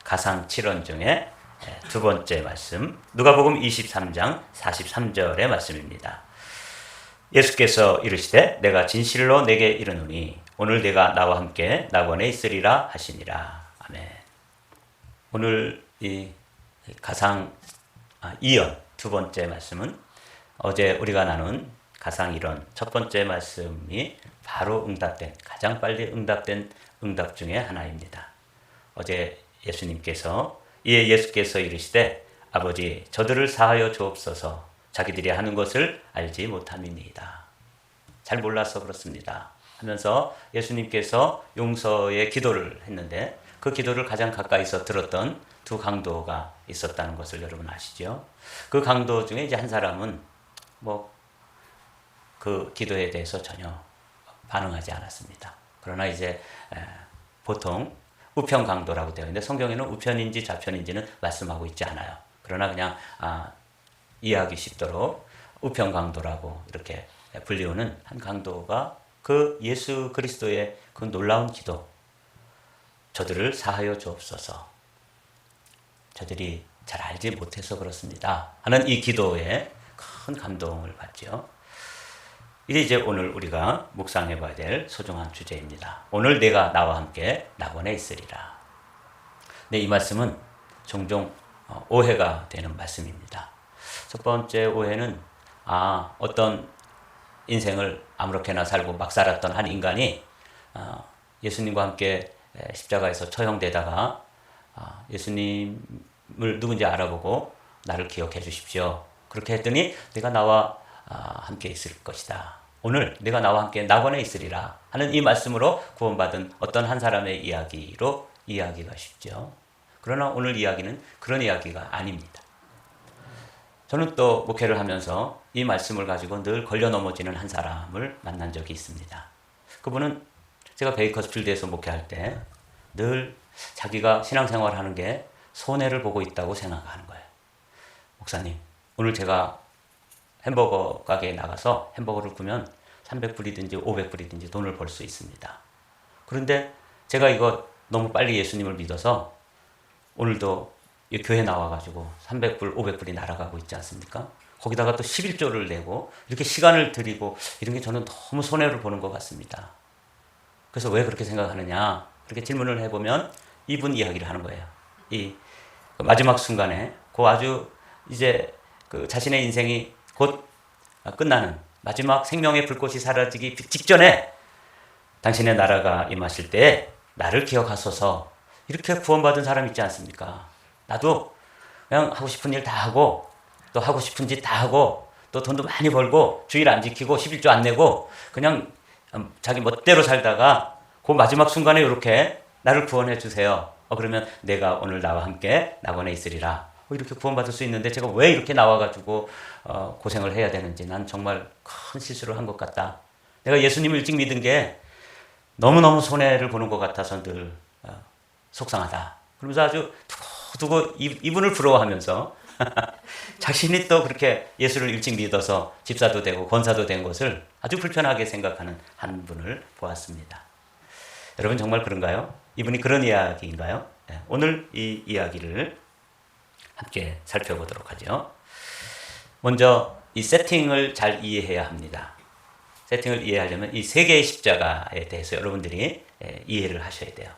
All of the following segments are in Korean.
가상 7원 중에 두 번째 말씀, 누가복음 23장 43절의 말씀입니다. 예수께서 이르시되 내가 진실로 내게 이르노니 오늘 내가 나와 함께 낙원에 있으리라 하시니라. 아멘. 오늘 이 가상 2연 두 번째 말씀은 어제 우리가 나눈 가상 1원 첫 번째 말씀이 바로 응답된, 가장 빨리 응답된 응답 중에 하나입니다. 어제 예수님께서 예수께서 이르시되 아버지 저들을 사하여 주옵소서 자기들이 하는 것을 알지 못함이니이다. 잘 몰라서 그렇습니다 하면서 예수님께서 용서의 기도를 했는데 그 기도를 가장 가까이서 들었던 두 강도가 있었다는 것을 여러분 아시죠? 그 강도 중에 이제 한 사람은 그 기도에 대해서 전혀 반응하지 않았습니다. 그러나 이제 보통 우편 강도라고 되어 있는데 성경에는 우편인지 좌편인지는 말씀하고 있지 않아요. 그러나 그냥 이해하기 쉽도록 우편 강도라고 이렇게 불리우는 한 강도가 그 예수 그리스도의 그 놀라운 기도, 저들을 사하여 주옵소서, 저들이 잘 알지 못해서 그렇습니다 하는 이 기도에 큰 감동을 받죠. 이게 이제 오늘 우리가 묵상해 봐야 될 소중한 주제입니다. 오늘 내가 나와 함께 낙원에 있으리라. 네, 이 말씀은 종종 오해가 되는 말씀입니다. 첫 번째 오해는 어떤 인생을 아무렇게나 살고 막 살았던 한 인간이 예수님과 함께 십자가에서 처형되다가 예수님을 누군지 알아보고 나를 기억해 주십시오. 그렇게 했더니 내가 나와 함께 있을 것이다. 오늘 내가 나와 함께 낙원에 있으리라 하는 이 말씀으로 구원받은 어떤 한 사람의 이야기로 이해하기가 쉽죠. 그러나 오늘 이야기는 그런 이야기가 아닙니다. 저는 또 목회를 하면서 이 말씀을 가지고 늘 걸려 넘어지는 한 사람을 만난 적이 있습니다. 그분은 제가 베이커스필드에서 목회할 때 늘 자기가 신앙생활을 하는 게 손해를 보고 있다고 생각하는 거예요. 목사님, 오늘 제가 햄버거 가게에 나가서 햄버거를 구면 300불이든지 500불이든지 돈을 벌 수 있습니다. 그런데 제가 이거 너무 빨리 예수님을 믿어서 오늘도 이 교회 나와가지고 300불, 500불이 날아가고 있지 않습니까? 거기다가 또 11조를 내고 이렇게 시간을 들이고 이런 게 저는 너무 손해를 보는 것 같습니다. 그래서 왜 그렇게 생각하느냐? 그렇게 질문을 해보면 이분 이야기를 하는 거예요. 이 마지막 순간에 아주 이제 자신의 인생이 곧 끝나는 마지막 생명의 불꽃이 사라지기 직전에 당신의 나라가 임하실 때 나를 기억하소서 이렇게 구원받은 사람 있지 않습니까? 나도 그냥 하고 싶은 일 다 하고 또 하고 싶은 짓 다 하고 또 돈도 많이 벌고 주일 안 지키고 11조 안 내고 그냥 자기 멋대로 살다가 그 마지막 순간에 이렇게 나를 구원해 주세요. 그러면 내가 오늘 나와 함께 낙원에 있으리라. 이렇게 구원받을 수 있는데 제가 왜 이렇게 나와가지고 고생을 해야 되는지 난 정말 큰 실수를 한 것 같다. 내가 예수님을 일찍 믿은 게 너무너무 손해를 보는 것 같아서 늘 속상하다. 그러면서 아주 두고 이분을 부러워하면서 자신이 또 그렇게 예수를 일찍 믿어서 집사도 되고 권사도 된 것을 아주 불편하게 생각하는 한 분을 보았습니다. 여러분 정말 그런가요? 이분이 그런 이야기인가요? 네, 오늘 이 이야기를 함께 살펴보도록 하죠. 먼저 이 세팅을 잘 이해해야 합니다. 세팅을 이해하려면 이 세 개의 십자가에 대해서 여러분들이 이해를 하셔야 돼요.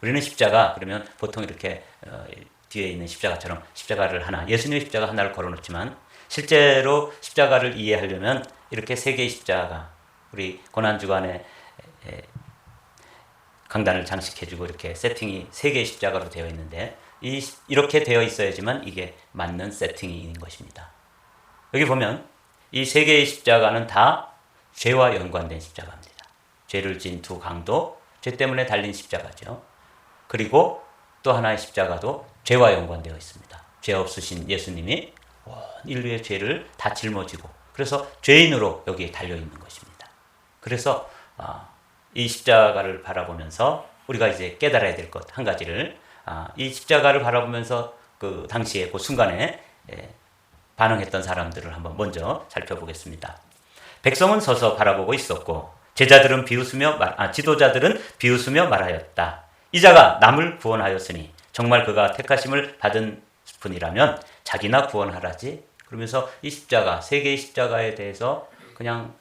우리는 십자가 그러면 보통 이렇게 뒤에 있는 십자가처럼 십자가를 하나, 예수님의 십자가 하나를 걸어놓지만 실제로 십자가를 이해하려면 이렇게 세 개의 십자가, 우리 고난주간에 강단을 장식해주고 이렇게 세팅이 세 개의 십자가로 되어 있는데 이렇게 되어 있어야지만 이게 맞는 세팅인 것입니다. 여기 보면 이 세 개의 십자가는 다 죄와 연관된 십자가입니다. 죄를 진 두 강도, 죄 때문에 달린 십자가죠. 그리고 또 하나의 십자가도 죄와 연관되어 있습니다. 죄 없으신 예수님이 온 인류의 죄를 다 짊어지고 그래서 죄인으로 여기에 달려 있는 것입니다. 그래서 이 십자가를 바라보면서 우리가 이제 깨달아야 될 것 한 가지를 이 십자가를 바라보면서 그 당시에 그 순간에 반응했던 사람들을 한번 먼저 살펴보겠습니다. 백성은 서서 바라보고 있었고 지도자들은 비웃으며 말하였다. 이자가 남을 구원하였으니 정말 그가 택하심을 받은 분이라면 자기나 구원하라지. 그러면서 이 십자가, 세 개의 십자가에 대해서 그냥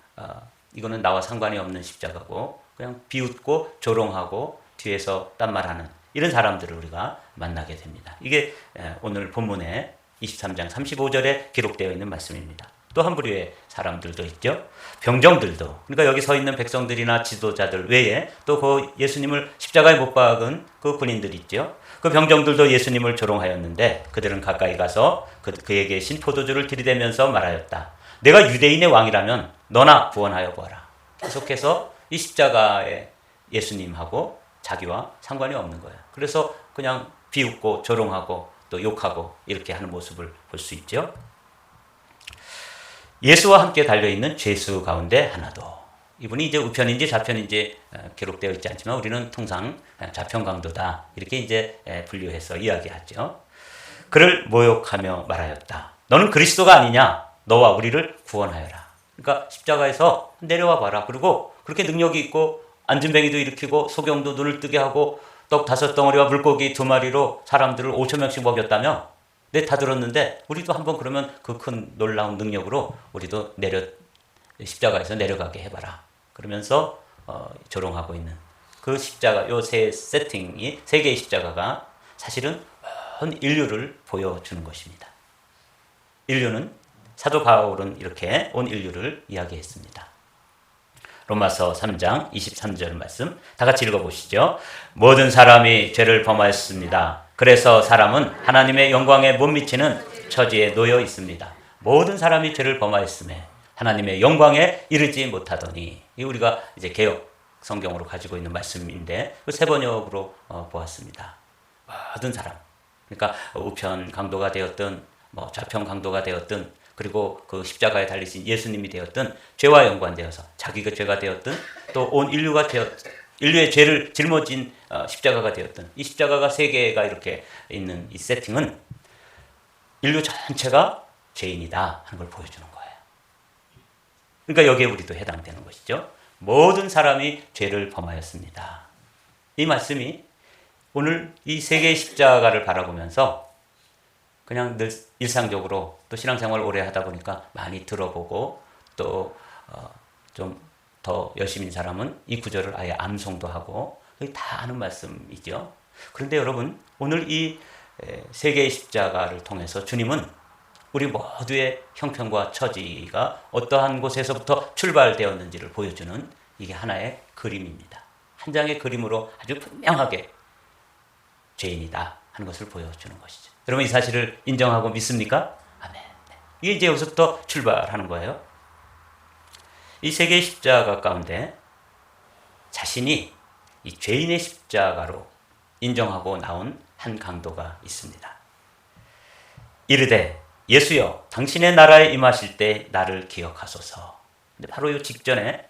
이거는 나와 상관이 없는 십자가고 그냥 비웃고 조롱하고 뒤에서 딴 말하는 이런 사람들을 우리가 만나게 됩니다. 이게 오늘 본문에 23장 35절에 기록되어 있는 말씀입니다. 또 한 부류의 사람들도 있죠. 병정들도. 그러니까 여기 서 있는 백성들이나 지도자들 외에 또 그 예수님을 십자가에 못 박은 그 군인들 있죠. 그 병정들도 예수님을 조롱하였는데 그들은 가까이 가서 그에게 신 포도주를 들이대면서 말하였다. 내가 유대인의 왕이라면 너나 구원하여 보아라. 계속해서 이 십자가에 예수님하고 자기와 상관이 없는 거예요. 그래서 그냥 비웃고 조롱하고 또 욕하고 이렇게 하는 모습을 볼 수 있죠. 예수와 함께 달려있는 죄수 가운데 하나도. 이분이 이제 우편인지 좌편인지 기록되어 있지 않지만 우리는 통상 좌편 강도다 이렇게 이제 분류해서 이야기하죠. 그를 모욕하며 말하였다. 너는 그리스도가 아니냐? 너와 우리를 구원하여라. 그러니까 십자가에서 내려와 봐라. 그리고 그렇게 능력이 있고 안진뱅이도 일으키고 소경도 눈을 뜨게 하고 떡 5덩어리와 물고기 2마리로 사람들을 5,000명씩 먹였다며 네, 다 들었는데 우리도 한번 그러면 그 큰 놀라운 능력으로 우리도 십자가에서 내려가게 해봐라. 그러면서 조롱하고 있는 그 십자가, 요 세 세팅이 세 개의 십자가가 사실은 온 인류를 보여주는 것입니다. 인류는 사도 바울은 이렇게 온 인류를 이야기했습니다. 로마서 3장 23절 말씀 다 같이 읽어보시죠. 모든 사람이 죄를 범하였습니다. 그래서 사람은 하나님의 영광에 못 미치는 처지에 놓여 있습니다. 모든 사람이 죄를 범하였음에 하나님의 영광에 이르지 못하더니, 이 우리가 이제 개역 성경으로 가지고 있는 말씀인데 그 세 번역으로 보았습니다. 모든 사람, 그러니까 우편 강도가 되었든 뭐 좌편 강도가 되었든 그리고 그 십자가에 달리신 예수님이 되었든 죄와 연관되어서 자기가 죄가 되었든 또 온 인류의 죄를 짊어진 십자가가 되었든 이 십자가가 세 개가 이렇게 있는 이 세팅은 인류 전체가 죄인이다 하는 걸 보여주는 거예요. 그러니까 여기에 우리도 해당되는 것이죠. 모든 사람이 죄를 범하였습니다. 이 말씀이 오늘 이 세 개의 십자가를 바라보면서 그냥 늘 일상적으로 또 신앙생활 오래 하다 보니까 많이 들어보고 또 좀 더 열심인 사람은 이 구절을 아예 암송도 하고 다 아는 말씀이죠. 그런데 여러분 오늘 이 세 개의 십자가를 통해서 주님은 우리 모두의 형편과 처지가 어떠한 곳에서부터 출발되었는지를 보여주는 이게 하나의 그림입니다. 한 장의 그림으로 아주 분명하게 죄인이다 하는 것을 보여주는 것이죠. 여러분 이 사실을 인정하고 믿습니까? 아멘. 이게 이제 여기서부터 출발하는 거예요. 이 세 개의 십자가 가운데 자신이 이 죄인의 십자가로 인정하고 나온 한 강도가 있습니다. 이르되 예수여 당신의 나라에 임하실 때 나를 기억하소서. 근데 바로 이 직전에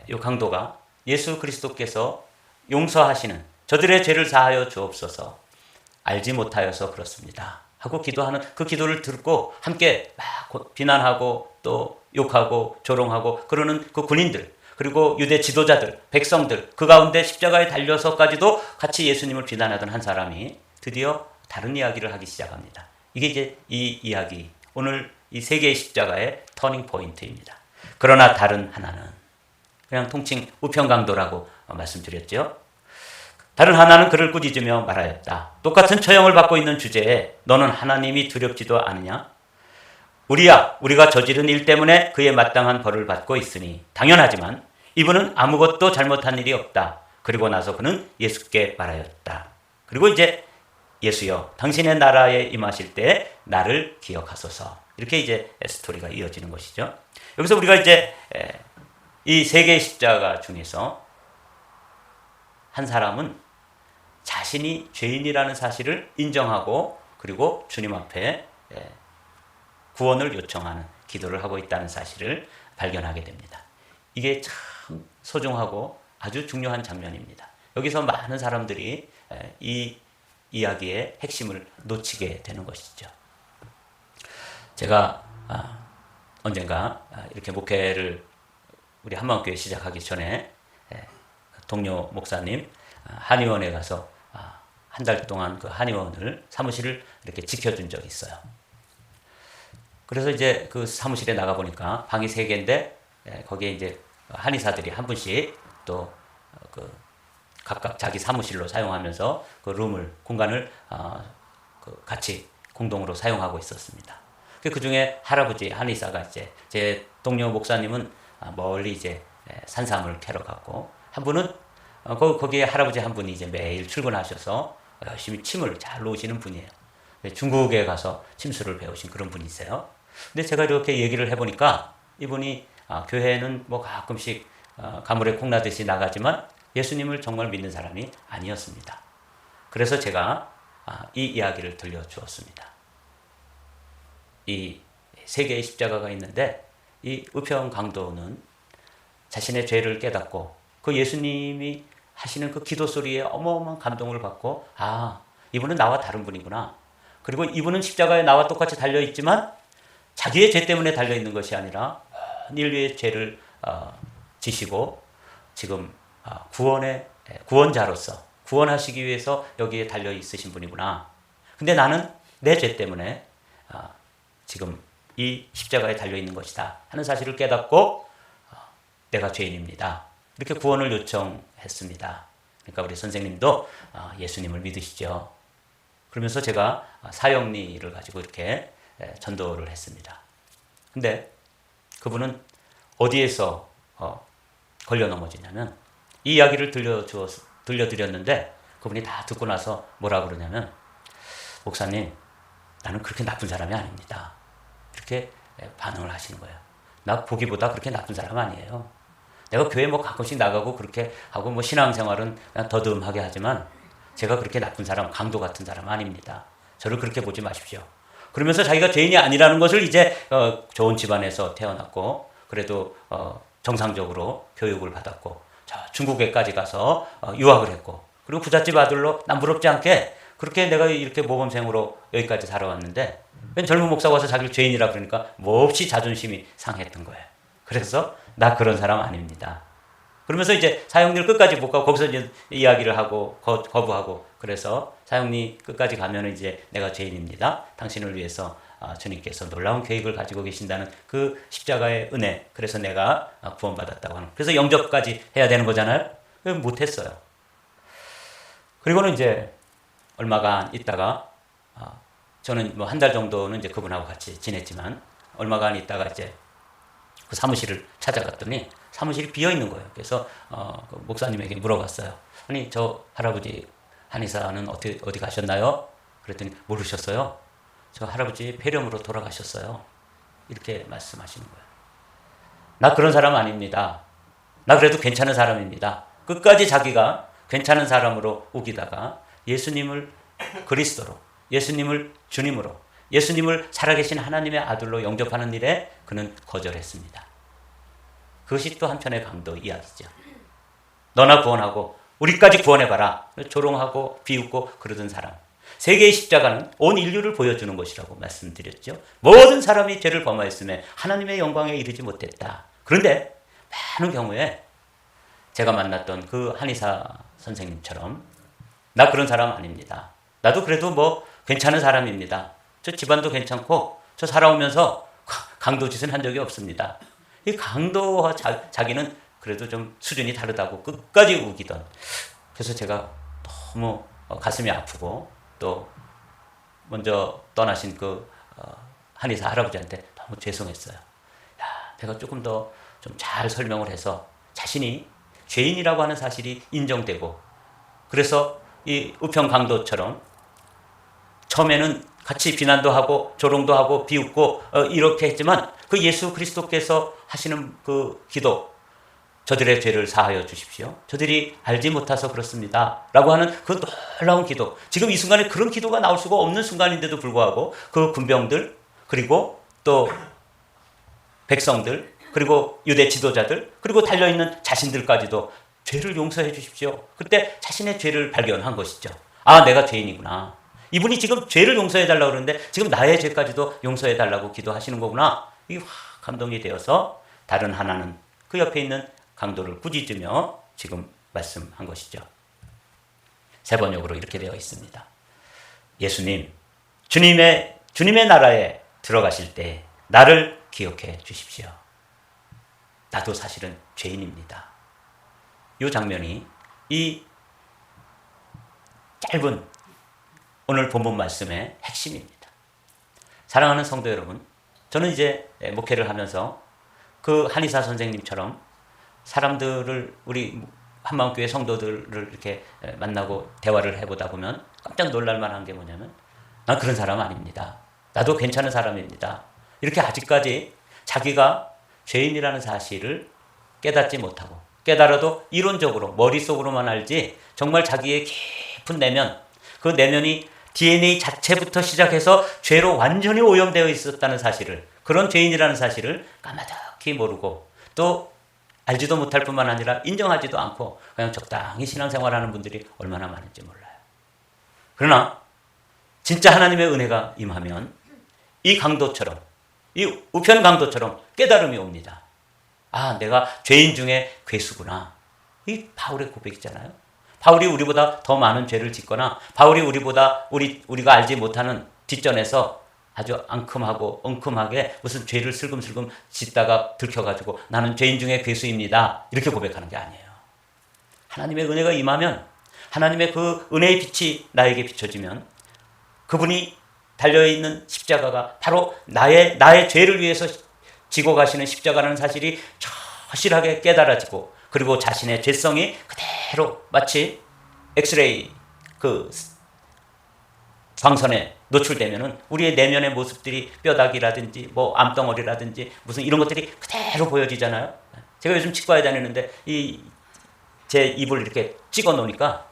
이 강도가 예수 그리스도께서 용서하시는 저들의 죄를 사하여 주옵소서 알지 못하여서 그렇습니다 하고 기도하는 그 기도를 듣고 함께 막 비난하고 또 욕하고 조롱하고 그러는 그 군인들 그리고 유대 지도자들 백성들 그 가운데 십자가에 달려서까지도 같이 예수님을 비난하던 한 사람이 드디어 다른 이야기를 하기 시작합니다. 이게 이제 이 이야기 오늘 이 세 개의 십자가의 터닝 포인트입니다. 그러나 다른 하나는 그냥 통칭 우편강도라고 말씀드렸죠. 다른 하나는 그를 꾸짖으며 말하였다. 똑같은 처형을 받고 있는 주제에 너는 하나님이 두렵지도 않으냐? 우리가 저지른 일 때문에 그에 마땅한 벌을 받고 있으니 당연하지만 이분은 아무것도 잘못한 일이 없다. 그리고 나서 그는 예수께 말하였다. 그리고 이제 예수여 당신의 나라에 임하실 때 나를 기억하소서. 이렇게 이제 스토리가 이어지는 것이죠. 여기서 우리가 이제 이 세 개의 십자가 중에서 한 사람은 자신이 죄인이라는 사실을 인정하고 그리고 주님 앞에 구원을 요청하는 기도를 하고 있다는 사실을 발견하게 됩니다. 이게 참 소중하고 아주 중요한 장면입니다. 여기서 많은 사람들이 이 이야기의 핵심을 놓치게 되는 것이죠. 제가 언젠가 이렇게 목회를 우리 한마음교회 시작하기 전에 동료 목사님 한의원에 가서 한 달 동안 그 한의원을 사무실을 이렇게 지켜준 적이 있어요. 그래서 이제 그 사무실에 나가 보니까 방이 3개인데 거기에 이제 한의사들이 한 분씩 또 그 각각 자기 사무실로 사용하면서 그 공간을 그 같이 공동으로 사용하고 있었습니다. 그 중에 할아버지 한의사가 이제 제 동료 목사님은 멀리 이제 산삼을 캐러 갔고, 한 분은 거기에 할아버지 한 분이 이제 매일 출근하셔서 열심히 침을 잘 놓으시는 분이에요. 중국에 가서 침수를 배우신 그런 분이세요. 근데 제가 이렇게 얘기를 해보니까 이분이 교회는 뭐 가끔씩 가물에 콩나듯이 나가지만 예수님을 정말 믿는 사람이 아니었습니다. 그래서 제가 이 이야기를 들려주었습니다. 이 3개의 십자가가 있는데 이 우편 강도는 자신의 죄를 깨닫고 그 예수님이 하시는 그 기도 소리에 어마어마한 감동을 받고, 이분은 나와 다른 분이구나. 그리고 이분은 십자가에 나와 똑같이 달려있지만 자기의 죄 때문에 달려있는 것이 아니라 인류의 죄를 지시고 지금 구원자로서 구원하시기 위해서 여기에 달려있으신 분이구나. 근데 나는 내 죄 때문에 지금 이 십자가에 달려있는 것이다 하는 사실을 깨닫고 내가 죄인입니다. 이렇게 구원을 요청했습니다. 그러니까 우리 선생님도 예수님을 믿으시죠. 그러면서 제가 사형리를 가지고 이렇게 전도를 했습니다. 근데 그분은 어디에서 걸려 넘어지냐면, 이 이야기를 들려드렸는데 그분이 다 듣고 나서 뭐라 그러냐면, 목사님, 나는 그렇게 나쁜 사람이 아닙니다. 이렇게 반응을 하시는 거예요. 나 보기보다 그렇게 나쁜 사람 아니에요. 내가 교회 뭐 가끔씩 나가고 그렇게 하고 뭐 신앙생활은 그냥 더듬하게 하지만 제가 그렇게 나쁜 사람, 강도 같은 사람 아닙니다. 저를 그렇게 보지 마십시오. 그러면서 자기가 죄인이 아니라는 것을 이제 좋은 집안에서 태어났고 그래도 정상적으로 교육을 받았고 중국에까지 가서 유학을 했고 그리고 부잣집 아들로 남부럽지 않게 그렇게 내가 이렇게 모범생으로 여기까지 살아왔는데 젊은 목사가 와서 자기를 죄인이라 그러니까 몹시 자존심이 상했던 거예요. 그래서 나 그런 사람 아닙니다. 그러면서 이제 사형리를 끝까지 못 가고 거기서 이제 이야기를 하고 거부하고, 그래서 사형리 끝까지 가면 이제 내가 죄인입니다. 당신을 위해서 주님께서 놀라운 계획을 가지고 계신다는 그 십자가의 은혜, 그래서 내가 구원받았다고 하는, 그래서 영접까지 해야 되는 거잖아요. 못했어요. 그리고는 이제 얼마간 있다가 저는 뭐 한 달 정도는 이제 그분하고 같이 지냈지만 얼마간 있다가 이제 그 사무실을 찾아갔더니 사무실이 비어 있는 거예요. 그래서 그 목사님에게 물어봤어요. 아니, 저 할아버지 한의사는 어디 가셨나요? 그랬더니 모르셨어요? 저 할아버지 폐렴으로 돌아가셨어요. 이렇게 말씀하시는 거예요. 나 그런 사람 아닙니다. 나 그래도 괜찮은 사람입니다. 끝까지 자기가 괜찮은 사람으로 우기다가 예수님을 그리스도로, 예수님을 주님으로, 예수님을 살아계신 하나님의 아들로 영접하는 일에 그는 거절했습니다. 그것이 또 한편의 강도 이야기죠. 너나 구원하고 우리까지 구원해봐라. 조롱하고 비웃고 그러던 사람. 3개의 십자가는 온 인류를 보여주는 것이라고 말씀드렸죠. 모든 사람이 죄를 범하였음에 하나님의 영광에 이르지 못했다. 그런데 많은 경우에 제가 만났던 그 한의사 선생님처럼 나 그런 사람 아닙니다. 나도 그래도 뭐 괜찮은 사람입니다. 저 집안도 괜찮고 저 살아오면서 강도 짓은 한 적이 없습니다. 이 강도와 자기는 그래도 좀 수준이 다르다고 끝까지 우기던. 그래서 제가 너무 가슴이 아프고 또 먼저 떠나신 그 한의사 할아버지한테 너무 죄송했어요. 내가 조금 더 좀 잘 설명을 해서 자신이 죄인이라고 하는 사실이 인정되고, 그래서 이 우편 강도처럼 처음에는 같이 비난도 하고 조롱도 하고 비웃고 이렇게 했지만 그 예수 그리스도께서 하시는 그 기도, 저들의 죄를 사하여 주십시오. 저들이 알지 못해서 그렇습니다. 라고 하는 그 놀라운 기도. 지금 이 순간에 그런 기도가 나올 수가 없는 순간인데도 불구하고 그 군병들, 그리고 또 백성들, 그리고 유대 지도자들, 그리고 달려있는 자신들까지도 죄를 용서해 주십시오. 그때 자신의 죄를 발견한 것이죠. 내가 죄인이구나. 이분이 지금 죄를 용서해 달라고 그러는데 지금 나의 죄까지도 용서해 달라고 기도하시는 거구나. 이게 확 감동이 되어서 다른 하나는 그 옆에 있는 강도를 꾸짖으며 지금 말씀한 것이죠. 새 번역으로 이렇게 되어 있습니다. 예수님, 주님의 나라에 들어가실 때 나를 기억해 주십시오. 나도 사실은 죄인입니다. 이 장면이 이 짧은 오늘 본문 말씀의 핵심입니다. 사랑하는 성도 여러분, 저는 이제 목회를 하면서 그 한의사 선생님처럼 사람들을, 우리 한마음교회 성도들을 이렇게 만나고 대화를 해보다 보면 깜짝 놀랄 만한 게 뭐냐면, 난 그런 사람 아닙니다. 나도 괜찮은 사람입니다. 이렇게 아직까지 자기가 죄인이라는 사실을 깨닫지 못하고, 깨달아도 이론적으로 머릿속으로만 알지 정말 자기의 깊은 내면, 그 내면이 DNA 자체부터 시작해서 죄로 완전히 오염되어 있었다는 사실을, 그런 죄인이라는 사실을 까마득히 모르고 또 알지도 못할 뿐만 아니라 인정하지도 않고 그냥 적당히 신앙생활하는 분들이 얼마나 많은지 몰라요. 그러나 진짜 하나님의 은혜가 임하면 이 강도처럼, 이 우편 강도처럼 깨달음이 옵니다. 아, 내가 죄인 중에 괴수구나. 이 바울의 고백이잖아요. 바울이 우리보다 더 많은 죄를 짓거나 바울이 우리보다 우리가 알지 못하는 뒷전에서 아주 앙큼하고 엉큼하게 무슨 죄를 슬금슬금 짓다가 들켜가지고 나는 죄인 중에 괴수입니다. 이렇게 고백하는 게 아니에요. 하나님의 은혜가 임하면, 하나님의 그 은혜의 빛이 나에게 비춰지면 그분이 달려있는 십자가가 바로 나의 죄를 위해서 지고 가시는 십자가라는 사실이 절실하게 깨달아지고, 그리고 자신의 죄성이 그대로 마치 엑스레이 그 광선에 노출되면은 우리의 내면의 모습들이 뼈다귀라든지 뭐 암덩어리라든지 무슨 이런 것들이 그대로 보여지잖아요. 제가 요즘 치과에 다니는데 제 입을 이렇게 찍어 놓으니까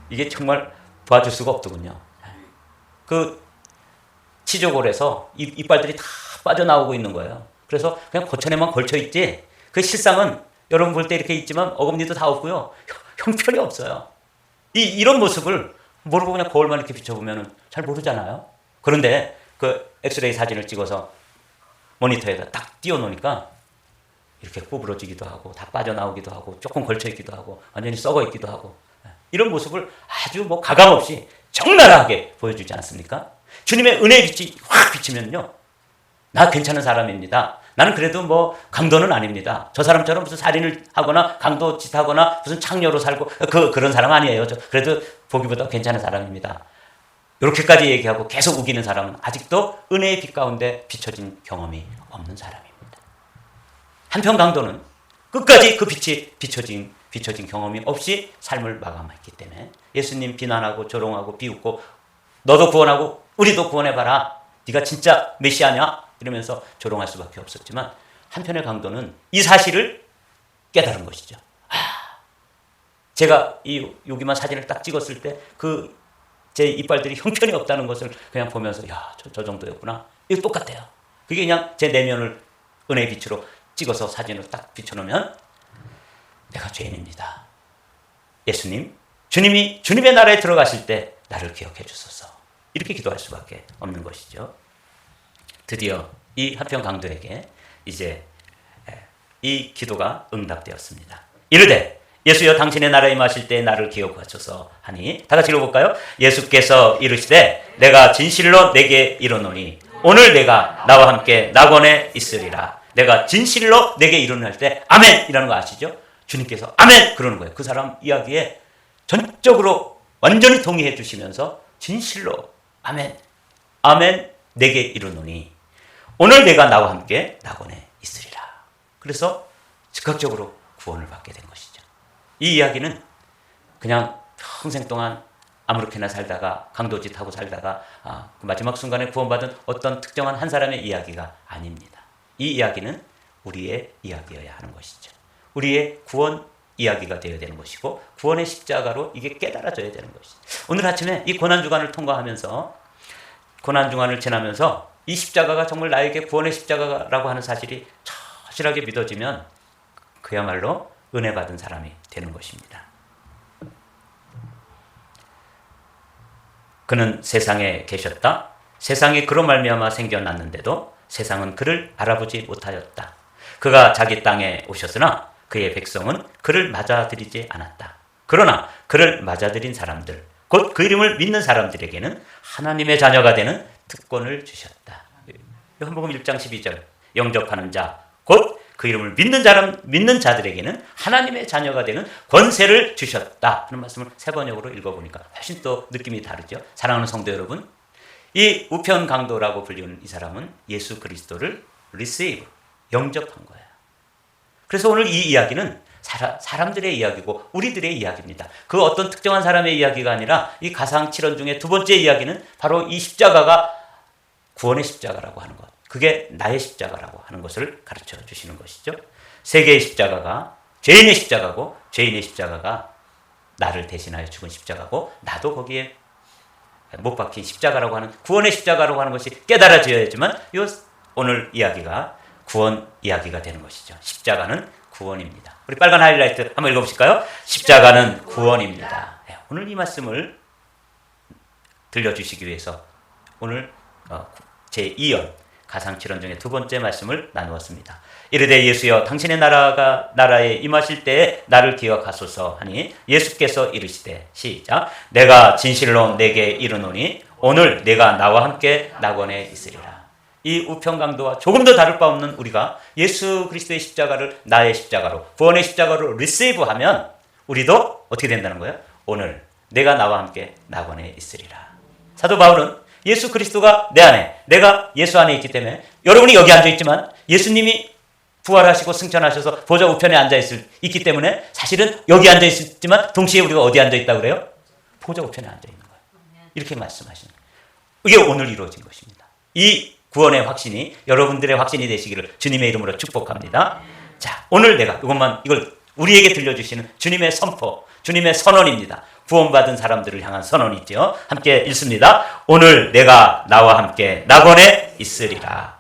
이게 정말 도와줄 수가 없더군요. 그 치조골에서 이빨들이 다 빠져나오고 있는 거예요. 그래서 그냥 고천에만 걸쳐 있지, 그 실상은 여러분 볼 때 이렇게 있지만 어금니도 다 없고요, 형편이 없어요. 이런 모습을 모르고 그냥 거울만 이렇게 비춰보면 잘 모르잖아요. 그런데 그 엑스레이 사진을 찍어서 모니터에다 딱 띄워놓으니까 이렇게 구부러지기도 하고 다 빠져나오기도 하고 조금 걸쳐있기도 하고 완전히 썩어있기도 하고, 이런 모습을 아주 뭐 가감없이 적나라하게 보여주지 않습니까? 주님의 은혜의 빛이 확 비치면요, 나 괜찮은 사람입니다. 나는 그래도 뭐 강도는 아닙니다. 저 사람처럼 무슨 살인을 하거나 강도짓 하거나 무슨 창녀로 살고 그런 사람 아니에요. 그래도 보기보다 괜찮은 사람입니다. 이렇게까지 얘기하고 계속 우기는 사람은 아직도 은혜의 빛 가운데 비춰진 경험이 없는 사람입니다. 한편 강도는 끝까지 그 빛이 비춰진 경험이 없이 삶을 마감했기 때문에 예수님 비난하고 조롱하고 비웃고 너도 구원하고 우리도 구원해봐라. 네가 진짜 메시아냐? 이러면서 조롱할 수밖에 없었지만, 한편의 강도는 이 사실을 깨달은 것이죠. 제가 여기만 사진을 딱 찍었을 때 그 제 이빨들이 형편이 없다는 것을 그냥 보면서 저 정도였구나. 이거 똑같아요. 그게 그냥 제 내면을 은혜의 빛으로 찍어서 사진을 딱 비춰놓으면 내가 죄인입니다. 예수님, 주님의 나라에 들어가실 때 나를 기억해 주소서. 이렇게 기도할 수밖에 없는 것이죠. 드디어 이 한편 강도에게 이제 이 기도가 응답되었습니다. 이르되 예수여 당신의 나라에 임하실 때 나를 기억하소서 하니, 다 같이 읽어볼까요? 예수께서 이르시되 내가 진실로 내게 이르노니 오늘 내가 나와 함께 낙원에 있으리라. 내가 진실로 내게 이르노니 할 때 아멘 이라는 거 아시죠? 주님께서 아멘 그러는 거예요. 그 사람 이야기에 전적으로 완전히 동의해 주시면서 진실로 아멘, 아멘 내게 이르노니 오늘 내가 나와 함께 낙원에 있으리라. 그래서 즉각적으로 구원을 받게 된 것이죠. 이 이야기는 그냥 평생 동안 아무렇게나 살다가 강도짓하고 살다가 그 마지막 순간에 구원받은 어떤 특정한 한 사람의 이야기가 아닙니다. 이 이야기는 우리의 이야기여야 하는 것이죠. 우리의 구원 이야기가 되어야 되는 것이고 구원의 십자가로 이게 깨달아져야 되는 것이죠. 오늘 아침에 이 고난주간을 통과하면서, 고난주간을 지나면서 이 십자가가 정말 나에게 구원의 십자가라고 하는 사실이 절실하게 믿어지면 그야말로 은혜 받은 사람이 되는 것입니다. 그는 세상에 계셨다. 세상이 그로 말미암아 생겨났는데도 세상은 그를 알아보지 못하였다. 그가 자기 땅에 오셨으나 그의 백성은 그를 맞아들이지 않았다. 그러나 그를 맞아들인 사람들, 곧 그 이름을 믿는 사람들에게는 하나님의 자녀가 되는 특권을 주셨다. 요한복음 1장 12절 영접하는 자, 곧 그 이름을 믿는 자들에게는 하나님의 자녀가 되는 권세를 주셨다 하는 말씀을 세 번역으로 읽어보니까 훨씬 또 느낌이 다르죠. 사랑하는 성도 여러분, 이 우편 강도라고 불리는 이 사람은 예수 그리스도를 receive, 영접한 거예요. 그래서 오늘 이 이야기는 사람들의 이야기고 우리들의 이야기입니다. 그 어떤 특정한 사람의 이야기가 아니라 이 가상 7원 중에 두 번째 이야기는 바로 이 십자가가 구원의 십자가라고 하는 것, 그게 나의 십자가라고 하는 것을 가르쳐 주시는 것이죠. 세 개의 십자가가 죄인의 십자가고, 죄인의 십자가가 나를 대신하여 죽은 십자가고, 나도 거기에 못 박힌 십자가라고 하는, 구원의 십자가라고 하는 것이 깨달아져야지만 요 오늘 이야기가 구원 이야기가 되는 것이죠. 십자가는 구원입니다. 우리 빨간 하이라이트 한번 읽어보실까요? 십자가는 구원입니다. 오늘 이 말씀을 들려주시기 위해서 오늘 제2연 가상칠언 중에 두 번째 말씀을 나누었습니다. 이르되 예수여 당신의 나라에 임하실 때에 나를 기억하소서 하니 예수께서 이르시되 시작 내가 진실로 내게 이르노니 오늘 내가 나와 함께 낙원에 있으리라. 이 우편강도와 조금 더 다를 바 없는 우리가 예수 그리스도의 십자가를 나의 십자가로, 구원의 십자가로 리시브하면 우리도 어떻게 된다는 거예요? 오늘 내가 나와 함께 낙원에 있으리라. 사도 바울은 예수 그리스도가 내 안에, 내가 예수 안에 있기 때문에, 여러분이 여기 앉아있지만 예수님이 부활하시고 승천하셔서 보좌 우편에 있기 때문에 사실은 여기 앉아있지만 동시에 우리가 어디 앉아있다고 그래요? 보좌 우편에 앉아있는 거예요. 이렇게 말씀하시는 거예요. 이게 오늘 이루어진 것입니다. 이 구원의 확신이 여러분들의 확신이 되시기를 주님의 이름으로 축복합니다. 자, 오늘 내가 이걸 우리에게 들려주시는 주님의 선포, 주님의 선언입니다. 구원받은 사람들을 향한 선언이죠. 함께 읽습니다. 오늘 내가 나와 함께 낙원에 있으리라.